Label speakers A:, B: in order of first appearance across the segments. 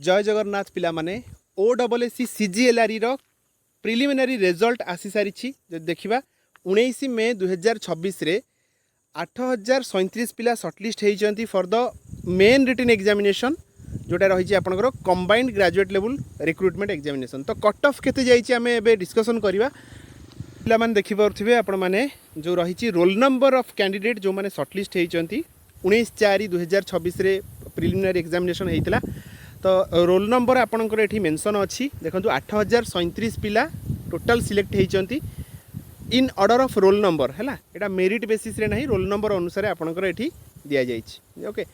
A: जय जगन्नाथ पिला माने OSSC CGLRE रो प्रिलिमिनारी रिजल्ट आसी सारी जो देखा 19 मे 2026 रे 8037 पिला सर्टलिस्ट होती for the main written examination जोटा रही आपंकर combined graduate level recruitment examination. तो कट ऑफ केते जाइए आम ए डिस्कसन करवा पिला माने देखिपे आपण मैंने जो रही रोल नंबर ऑफ कैंडिडेट जो मैंने सर्टलिस्ट होती 19/4/2026 रे प्रिलिमिनारी एग्जामिनेशन होता। तो रोल नंबर आपंकर ये मेंशन अच्छी देखो 8037 पिला टोटाल सिलेक्ट होती in order of roll number है यहाँ मेरिट बेसिस रे नहीं रोल नंबर अनुसार आपंकर ये दि जाए। ओके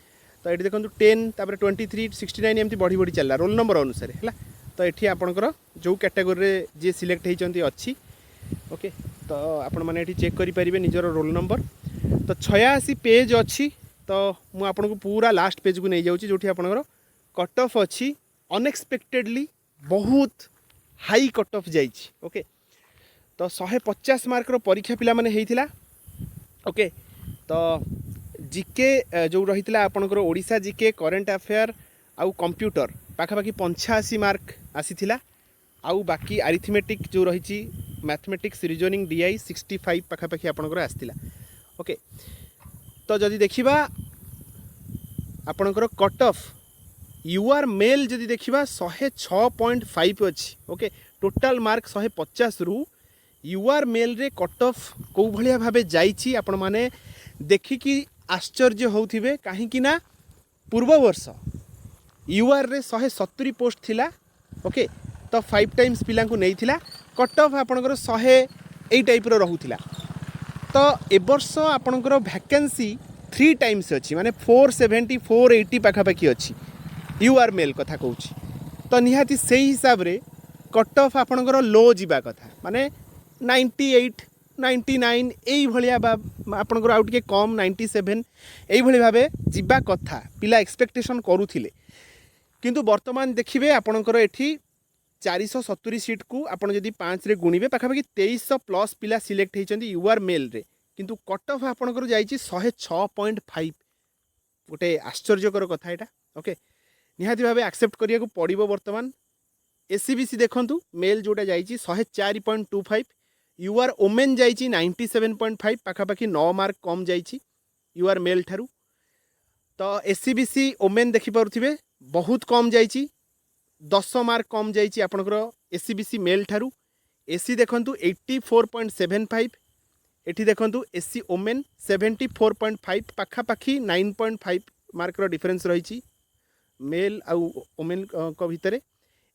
A: तो ये देखो 10 तापर 23 69 एमती बढ़ी बढ़ी चलला रोल नंबर अनुसार है। तो ये आपंकर जो कैटेगोरी जी सिलेक्ट होती अच्छी। ओके तो आपण मैंने चेक करेंगे निजर रोल नंबर। तो 86 पेज अच्छी। तो मुझे आपको पूरा लास्ट पेज को नहीं जाऊँगी जो आपंकर कट ऑफ अच्छी अनएक्सपेक्टेडली बहुत हाई कट ऑफ जाइए। ओके तो 150 मार्क परीक्षा पिला माने हेइथिला। ओके तो जीके जो रही आपंकर ओडिशा जीके करेन्ट अफेयर आउ कंप्यूटर पाखापाखि 85 मार्क आसीथिला। आउ बाकी अरिथमेटिक जो रही मैथमेटिक्स रीजनिंग DI 65 पाखापाखि आपंकर आसीथिला। ओके तो जदि देखिबा आपंकर कट ऑफ यूआर मेल जदि देखिबा 106.5 अच्छी। ओके टोटाल मार्क 150 रु यूआर मेल रे कट ऑफ कौ भलिया भाबे जाइछि आपण माने देखिकी आश्चर्य होउथिबे। काहेकि ना पूर्व वर्ष यूआर रे 170 पोस्ट थिला। ओके तो 5 टाइम्स पिला को नहीं थिला कट ऑफ आपणकर 100 एई टाइप रो रहुथिला। तो ए वर्ष आपणकर वैकेंसी 3 टाइम्स अच्छी माने 470 480 पाखापाखि अच्छी यूआर मेल कथा कहूँ। तो निहाती से हिसाब रे कट ऑफ आपणकर लो जीवा कथा माने 98 99 यही भाया आपंकर आउ टे कम 97 यही भावे जीवा कथा पिला एक्सपेक्टेशन करुथिले। किंतु वर्तमान देखिए आपंकर एठी 470 सीट को आपड़ जदि 5 रे गुणिबे पाखापाखि 2300 प्लस पिला सिलेक्ट होती यूआर मेल रे। किंतु कट ऑफ आपंकर जाइए 106.5 गोटे आश्चर्यकर कथा यहाँ। ओके निहाती भावे एक्सेप्ट करिया को पड़िबो। वर्तमान SCBC देखंतु मेल जोटा जाइए 104.25 यूआर ओमेन जाइए 97.5 पाखापाखि 9 मार्क कम जाइए यूआर मेल ठारू। तो SCBC ओमेन देखिपे बहुत कम जाइए 10 मार्क कम जाइए आपंकर SCBC मेल ठारू। SC देखंतु 84.75 एठी देखंतु SC ओमेन 74.5 पाखापाखि 9.5 मार्क डिफरेंस रही मेल आउ ओमेन को भितर।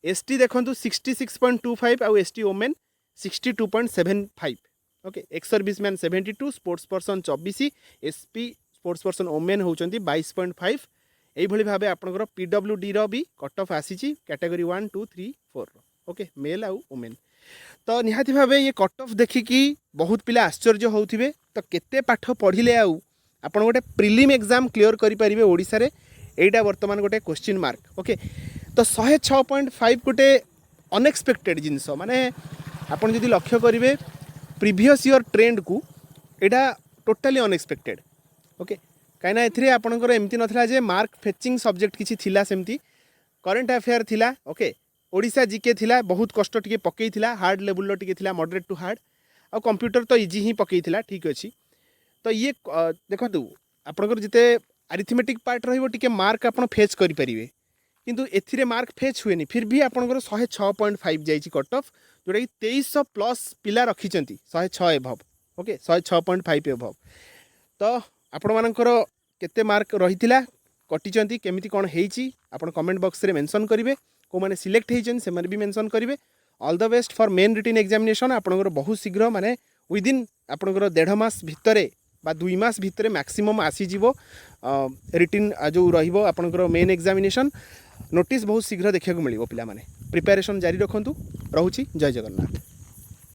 A: ST देखंतु 66.25 आउ ST women 62.75। Okay ex service man 72 sports person 24 SP sports person women होउचंती 22.5 यही भाव आपंकर PWD रो भी कट ऑफ आसी कैटेगरी 1 2 3 4 रो। ओके मेल आउ ओमेन। तो निहाती भाव ये कट ऑफ देखिकी बहुत पिला आश्चर्य होउथिबे। तो केते पाठ पढ़िले आउ आपन गोटे प्रिलिम एग्जाम क्लियर करि परिबे ओडिसा रे एटा वर्तमान गोटे क्वेश्चन मार्क। ओके तो 106.5 गोटे अनएक्सपेक्टेड जिनस माने आपन जदि लक्ष्य करेंगे प्रीवियस ईयर ट्रेंड को यहाँ टोटाली अनएक्सपेक्टेड। ओके कहीं ए आपंकर एमती नाला जे मार्क फेचिंग सब्जेक्ट किसी थिला सेमती करेन्ट अफेयर थिला। ओके ओडिशा जीके थिला बहुत कष्ट टिके पकई थिला हार्ड लेवल टिके थिला मॉडरेट टू हार्ड आ कंप्यूटर तो इजी ही पकई थिला ठीक अच्छी। तो ये देखो आपंकर जिते अरिथमेटिक पार्ट रहिबो टिके मार्क आपन फेच करि परिबे किंतु एथिरे मार्क फेच हुएनी फिर भी आपंकर 106.5 जाइए कट ऑफ जोटा कि 2300 प्लस पिला रखिंट 106 एभव। Okay 106.5 above. तो आपण मानकर केते मार्क रही कटिचंती केमिति कौन होइची आपण कमेंट बॉक्स रे मेंशन करेंगे को माने सिलेक्ट होइचन से माने भी मेंशन करेंगे। All the best for main written examination आपंकर बहुत शीघ्र माने विदिन आपंकर 1.5 मास भितरे बा 2 मास भितरे मैक्सिमम आसीजिवो रिटन जो रहिबो आपंकर मेन एग्जामिनेशन नोटिस बहुत शीघ्र देखा मिले पिला माने प्रिपेरेशन जारी रखंतु। रहुची जय जगन्नाथ।